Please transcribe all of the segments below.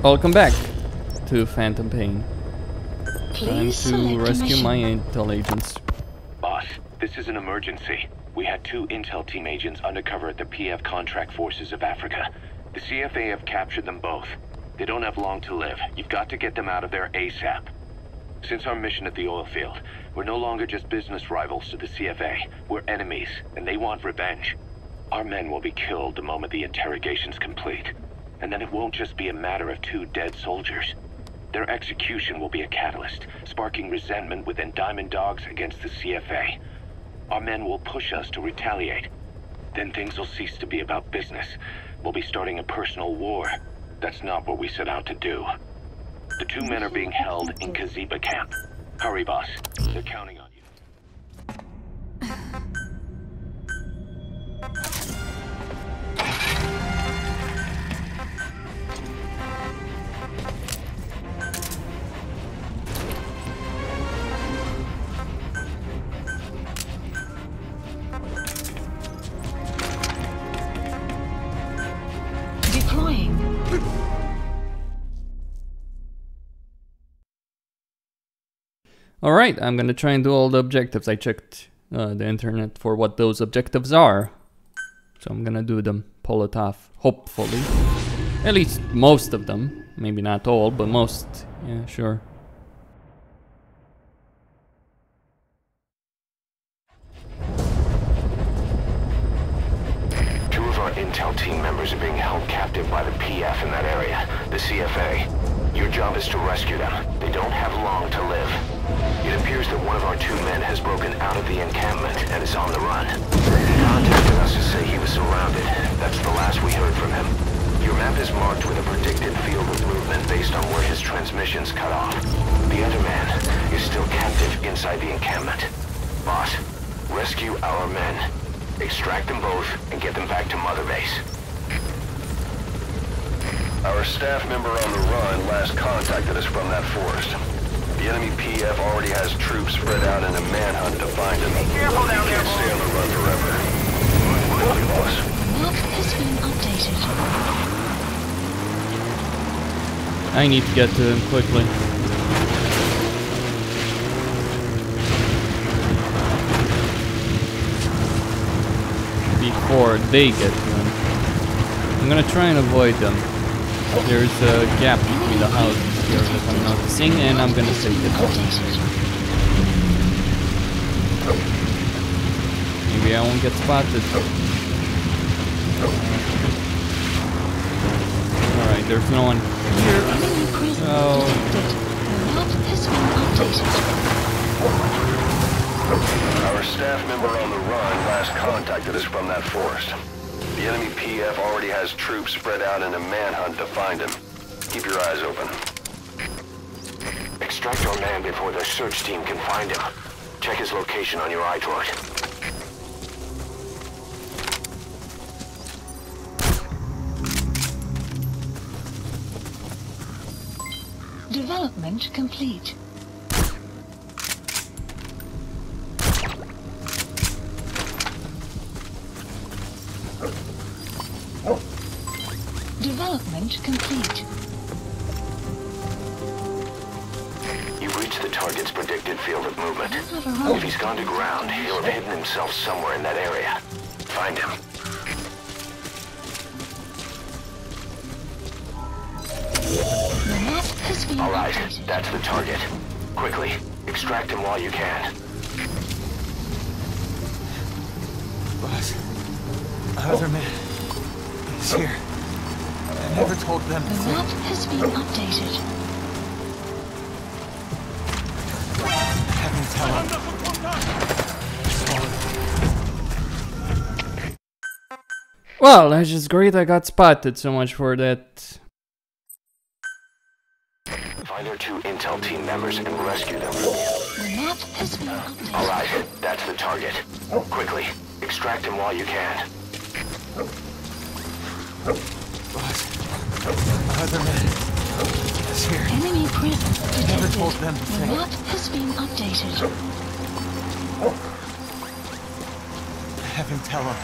Welcome back to Phantom Pain. Time Please to rescue my intel agents. Boss, this is an emergency. We had 2 intel team agents undercover at the PF Contract Forces of Africa. The CFA have captured them both. They don't have long to live. You've got to get them out of there ASAP. Since our mission at the oil field, we're no longer just business rivals to the CFA. We're enemies, and they want revenge. Our men will be killed the moment the interrogation's complete. And then it won't just be a matter of 2 dead soldiers. Their execution will be a catalyst, sparking resentment within Diamond Dogs against the CFA. Our men will push us to retaliate. Then things will cease to be about business. We'll be starting a personal war. That's not what we set out to do. The 2 men are being held in Kaziba camp. Hurry, boss. They're counting on you. Deploying. Alright, I'm gonna try and do all the objectives. I checked the internet for what those objectives are. So I'm gonna do them, pull it off, hopefully. At least most of them. Maybe not all, but most. Yeah, sure. Two of our intel team members are being held captive by the PF in that area, the CFA. Your job is to rescue them. They don't have long to live. It appears that one of our 2 men has broken out of the encampment and is on the run. He contacted us to say he was surrounded. That's the last we heard from him. Your map is marked with a predicted field of movement based on where his transmissions cut off. The other man is still captive inside the encampment. Boss, rescue our men. Extract them both and get them back to Mother Base. Our staff member on the run last contacted us from that forest. The enemy PF already has troops spread out in a manhunt to find him. Be careful down there, boys. He can't stay on the run forever. Quickly, boss. Map has been updated. I need to get to him quickly. Before they get to him. I'm gonna try and avoid them. There's a gap between the houses here that I'm noticing, and I'm gonna save it. Maybe I won't get spotted. Alright, there's no one here. So... Our staff member on the run last contacted us from that forest. The enemy PF already has troops spread out in a manhunt to find him. Keep your eyes open. Extract our man before the search team can find him. Check his location on your iDroid. Development complete. Development complete. You've reached the target's predicted field of movement. If he's gone to ground, he'll have hidden himself somewhere in that area. Find him. The map has been Alright, updated. that's the target. Quickly, extract him while you can. Boss, other man is here. I never told them The to. map has been updated. Have me tell him. Well, that's just great. I got spotted. So much for that. Find our 2 intel team members and rescue them. The map has been updated. Alright, that's the target. Quickly, extract him while you can. Boss, other man is here. Enemy presence I never detected. told them to The think. map has been updated. Have him tell him.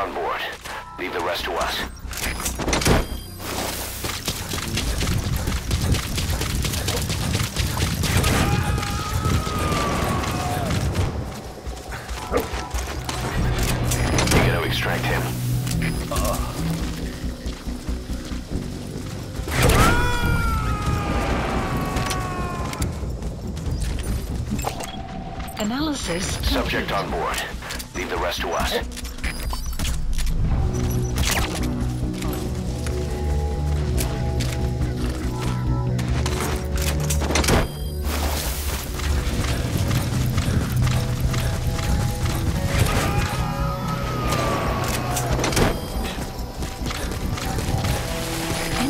on board. Leave the rest to us. You gotta extract him. Analysis Subject on board. Leave the rest to us.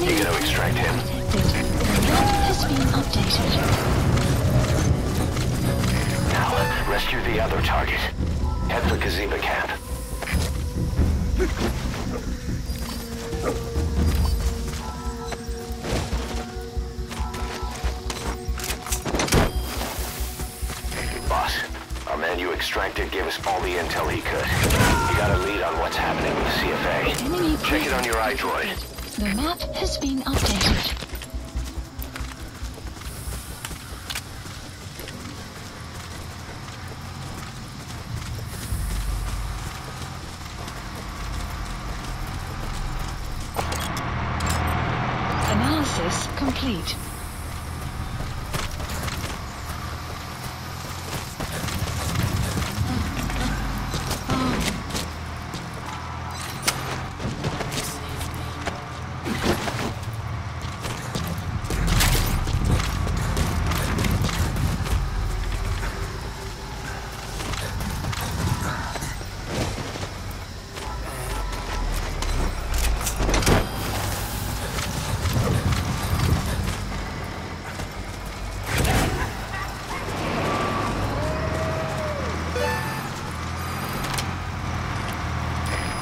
You gotta extract him. detected. The map has been updated. Now, rescue the other target. Head for Kaziba camp. Boss, our man you extracted gave us all the intel he could. You got a lead on what's happening with the CFA. Enemy Check it on your presence iDroid. detected. The map has been updated. Analysis complete.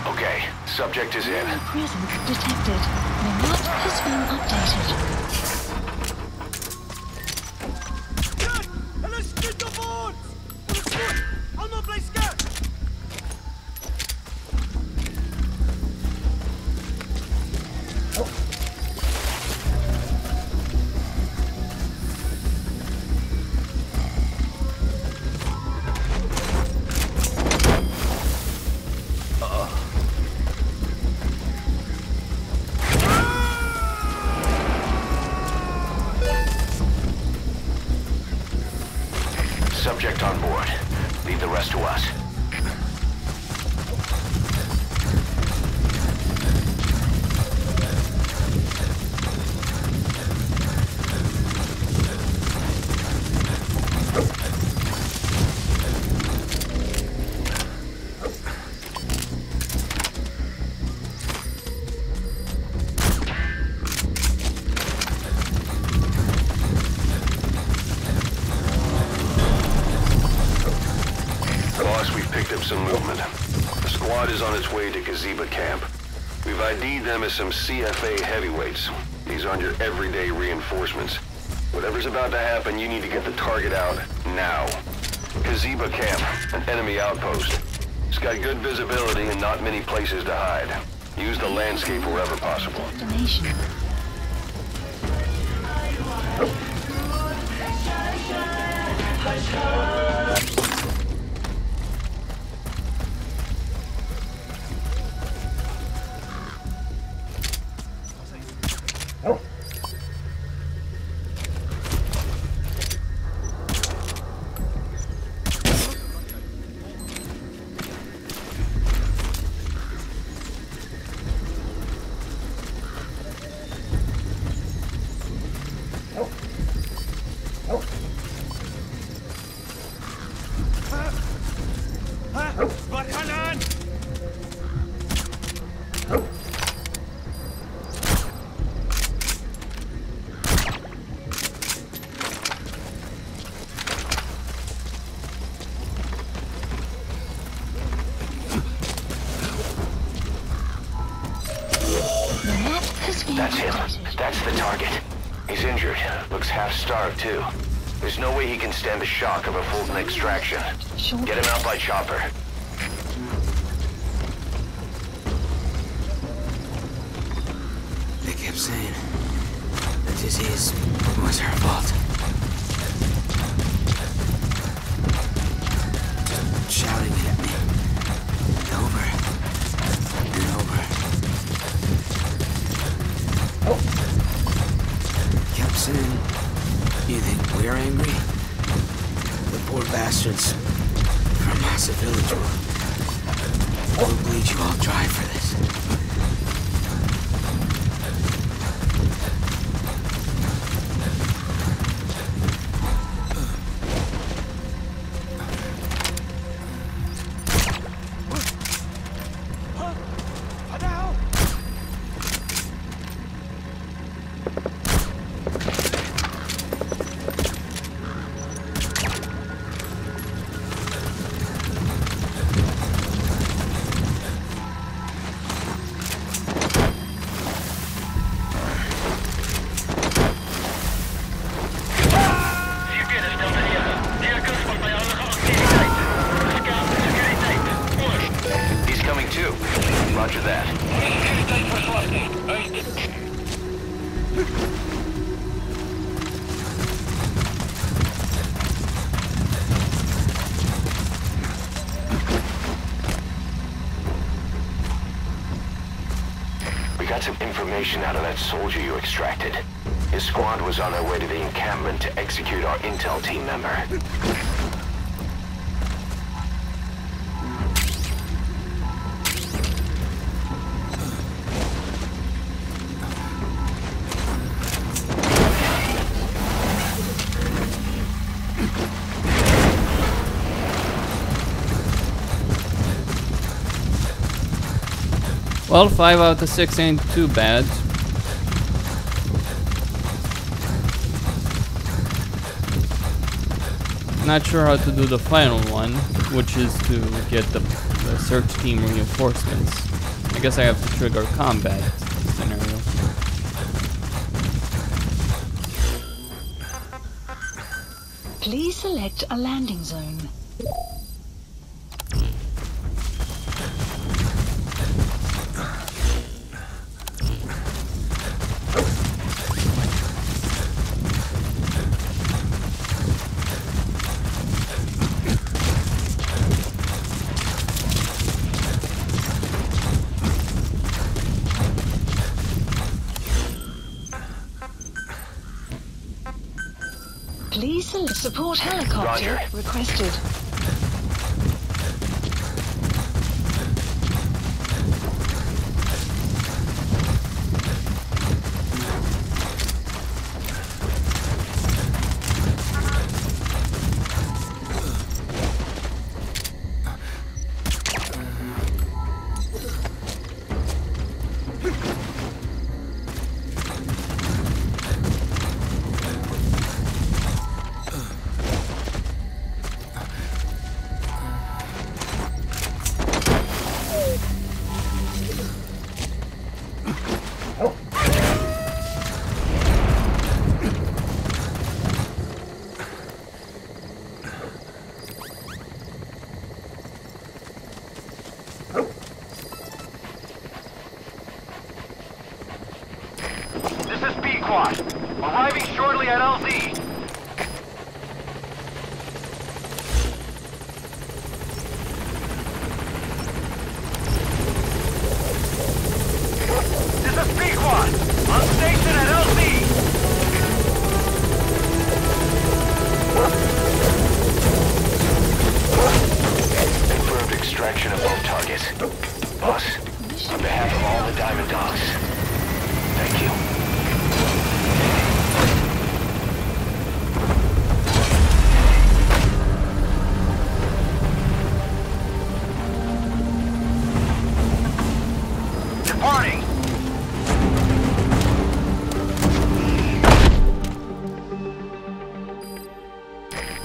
Okay, subject is in. Enemy presence detected. The map has been updated. Subject on board. Leave the rest to us. Boss, we've picked up some movement. The squad is on its way to Kaziba camp. We've ID'd them as some CFA heavyweights. These aren't your everyday reinforcements. Whatever's about to happen, you need to get the target out now. Kaziba camp, an enemy outpost. It's got good visibility and not many places to hide. Use the landscape wherever possible. Destination. That's him. That's the target. He's injured. Looks half-starved, too. There's no way he can stand the shock of a Fulton extraction. Get him out by chopper. kept saying the disease was her fault. Just shouting it at me. Over and over. Kept saying, you think we're angry? The poor bastards from Massive Village will bleed you all dry for this. Roger that. We got some information out of that soldier you extracted. His squad was on their way to the encampment to execute our intel team member. Well, 5 out of 6 ain't too bad. Not sure how to do the final one, which is to get the search team reinforcements. I guess I have to trigger combat scenario. Please select a landing zone. Please select support helicopter Roger. requested. This is B-Quad. Arriving shortly at LZ. This is B-Quad. On station at LZ. Confirmed extraction of both targets. Boss, on behalf of all the Diamond Dogs, thank you. Departing!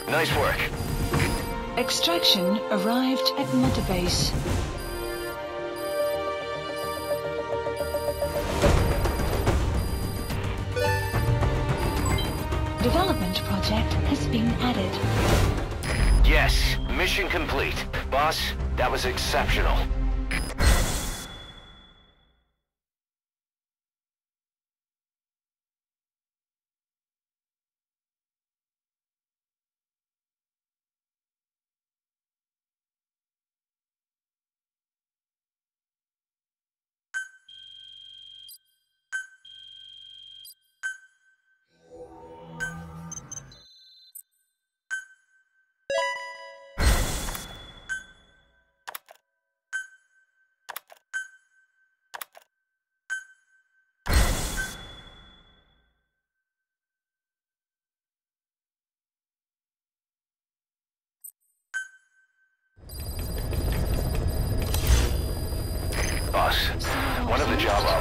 Nice work. Extraction arrived at Mother Base. Development project has been added. Yes, mission complete. Boss, that was exceptional.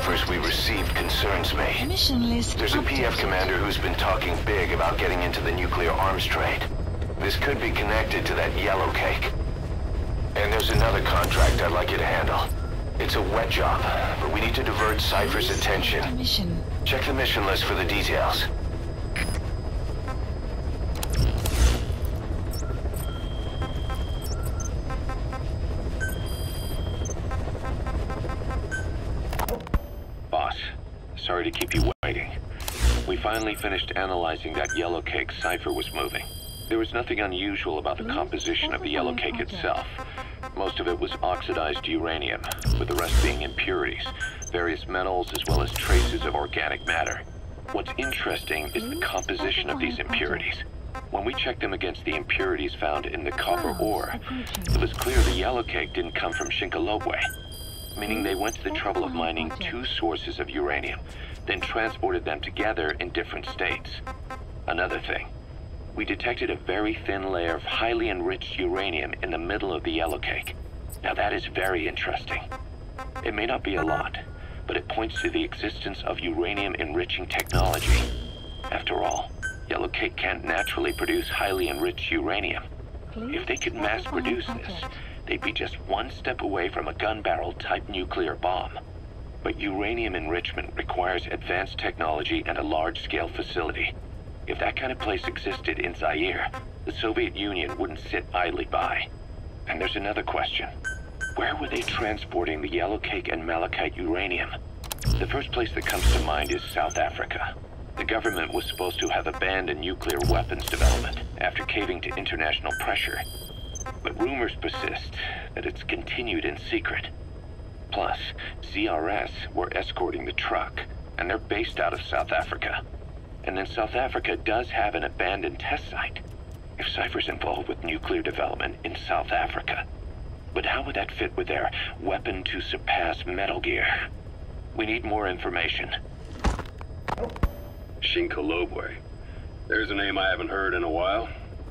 offers we received concerns me. Mission list There's a PF updated. commander who's been talking big about getting into the nuclear arms trade. This could be connected to that yellow cake. And there's another contract I'd like you to handle. It's a wet job, but we need to divert Cypher's attention. Mission. Check the mission list for the details. Boss, sorry to keep you waiting. We finally finished analyzing that yellow cake Cypher was moving. There was nothing unusual about the composition of the yellow cake itself. Most of it was oxidized uranium, with the rest being impurities, various metals as well as traces of organic matter. What's interesting is the composition of these impurities. When we checked them against the impurities found in the copper ore, it was clear the yellow cake didn't come from Shinkolobwe, meaning they went to the trouble of mining two sources of uranium, then transported them together in different states. Another thing, we detected a very thin layer of highly enriched uranium in the middle of the yellow cake. Now that is very interesting. It may not be a lot, but it points to the existence of uranium enriching technology. After all, yellow cake can't naturally produce highly enriched uranium. If they could mass produce this, they'd be just one step away from a gun barrel type nuclear bomb. But uranium enrichment requires advanced technology and a large-scale facility. If that kind of place existed in Zaire, the Soviet Union wouldn't sit idly by. And there's another question. Where were they transporting the yellow cake and malachite uranium? The first place that comes to mind is South Africa. The government was supposed to have abandoned nuclear weapons development after caving to international pressure. But rumors persist that it's continued in secret. Plus, CRS were escorting the truck, and they're based out of South Africa. And then South Africa does have an abandoned test site. If Cypher's involved with nuclear development in South Africa. But how would that fit with their weapon to surpass Metal Gear? We need more information. Shinkolobwe. There's a name I haven't heard in a while.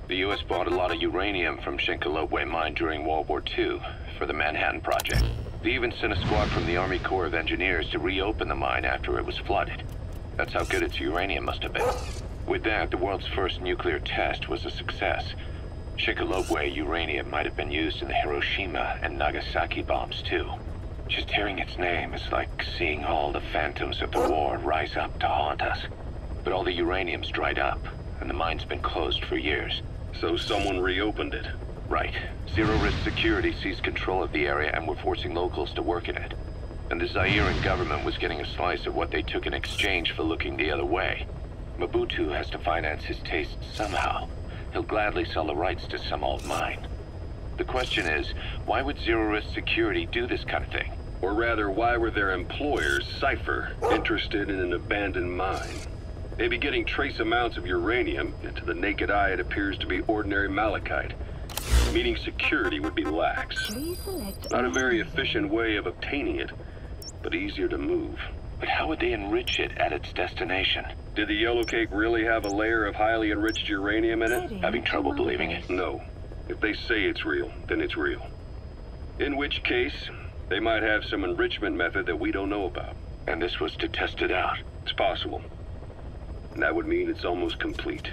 The U.S. bought a lot of uranium from Shinkolobwe mine during World War II for the Manhattan Project. They even sent a squad from the Army Corps of Engineers to reopen the mine after it was flooded. That's how good its uranium must have been. With that, the world's first nuclear test was a success. Shinkolobwe uranium might have been used in the Hiroshima and Nagasaki bombs too. Just hearing its name is like seeing all the phantoms of the war rise up to haunt us. But all the uranium's dried up, and the mine's been closed for years. So someone reopened it. Right. Zero-risk security seized control of the area and were forcing locals to work in it. And the Zairean government was getting a slice of what they took in exchange for looking the other way. Mobutu has to finance his tastes somehow. He'll gladly sell the rights to some old mine. The question is, why would zero-risk security do this kind of thing? Or rather, why were their employers, Cypher, interested in an abandoned mine? Maybe getting trace amounts of uranium, and to the naked eye it appears to be ordinary malachite, meaning security would be lax. Not a very efficient way of obtaining it, but easier to move. But how would they enrich it at its destination? Did the yellow cake really have a layer of highly enriched uranium in it? Having trouble believing it? No. If they say it's real, then it's real. In which case, they might have some enrichment method that we don't know about. And this was to test it out. It's possible. And that would mean it's almost complete.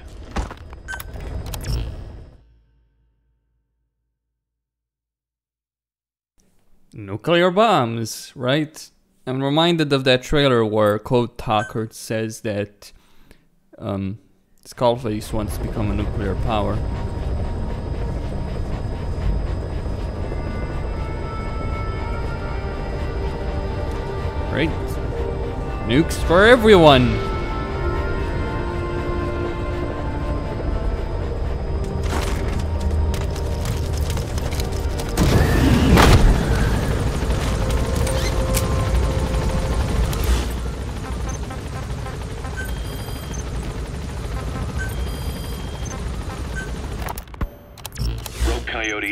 Nuclear bombs, right? I'm reminded of that trailer where Code Talker says that Skullface wants to become a nuclear power. Right? Nukes for everyone!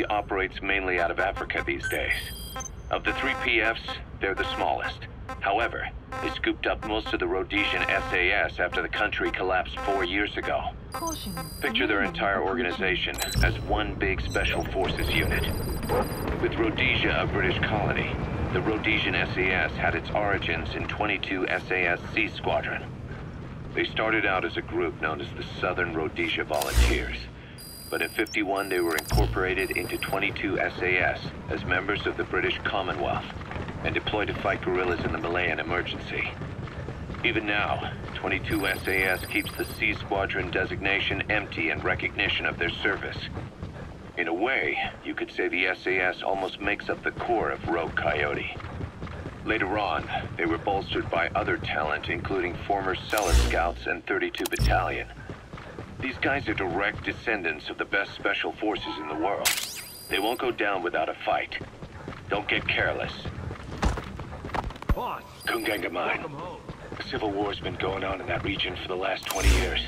Operates mainly out of Africa these days. Of the 3 PFs, they're the smallest. However, they scooped up most of the Rhodesian SAS after the country collapsed 4 years ago. Picture their entire organization as one big special forces unit. With Rhodesia a British colony, The Rhodesian SAS had its origins in 22 SAS C Squadron. They started out as a group known as the Southern Rhodesia Volunteers. But in '51 they were incorporated into 22 SAS as members of the British Commonwealth and deployed to fight guerrillas in the Malayan emergency. Even now, 22 SAS keeps the C Squadron designation empty in recognition of their service. In a way, you could say the SAS almost makes up the core of Rogue Coyote. Later on, they were bolstered by other talent, including former Celis Scouts and 32 Battalion. These guys are direct descendants of the best special forces in the world. They won't go down without a fight. Don't get careless. Kunganga Mine. A civil war's been going on in that region for the last 20 years.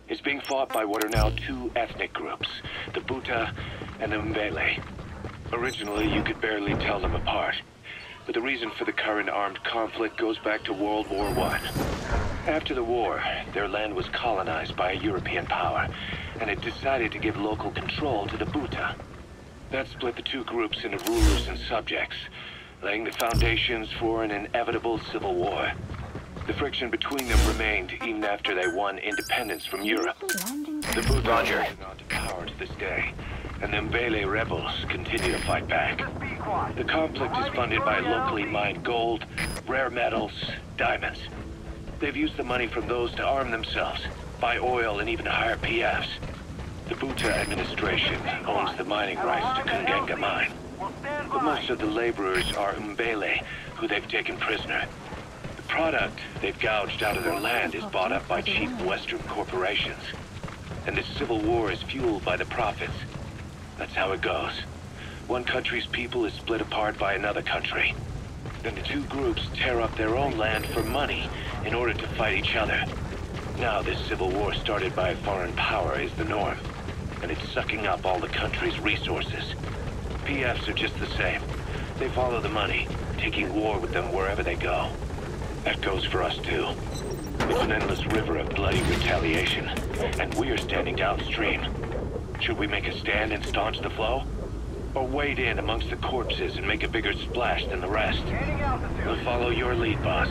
It's being fought by what are now two ethnic groups, the Buta and the Mbele. Originally, you could barely tell them apart. But the reason for the current armed conflict goes back to World War I. After the war, their land was colonized by a European power, and it decided to give local control to the Buta. That split the two groups into rulers and subjects, laying the foundations for an inevitable civil war. The friction between them remained even after they won independence from Europe. The Buta are holding on to power to this day, and the Mbele rebels continue to fight back. The conflict is funded by locally mined gold, rare metals, diamonds. They've used the money from those to arm themselves, buy oil, and even hire PFs. The Buta administration owns the mining rights to Kunganga Mine. But most of the laborers are Mbele, who they've taken prisoner. The product they've gouged out of their land is bought up by cheap Western corporations. And this civil war is fueled by the profits. That's how it goes. One country's people is split apart by another country. Then the two groups tear up their own land for money in order to fight each other. Now this civil war started by a foreign power is the norm, and it's sucking up all the country's resources. PFs are just the same. They follow the money, taking war with them wherever they go. That goes for us too. It's an endless river of bloody retaliation, and we're standing downstream. Should we make a stand and staunch the flow? Or wade in amongst the corpses and make a bigger splash than the rest? We'll follow your lead, boss.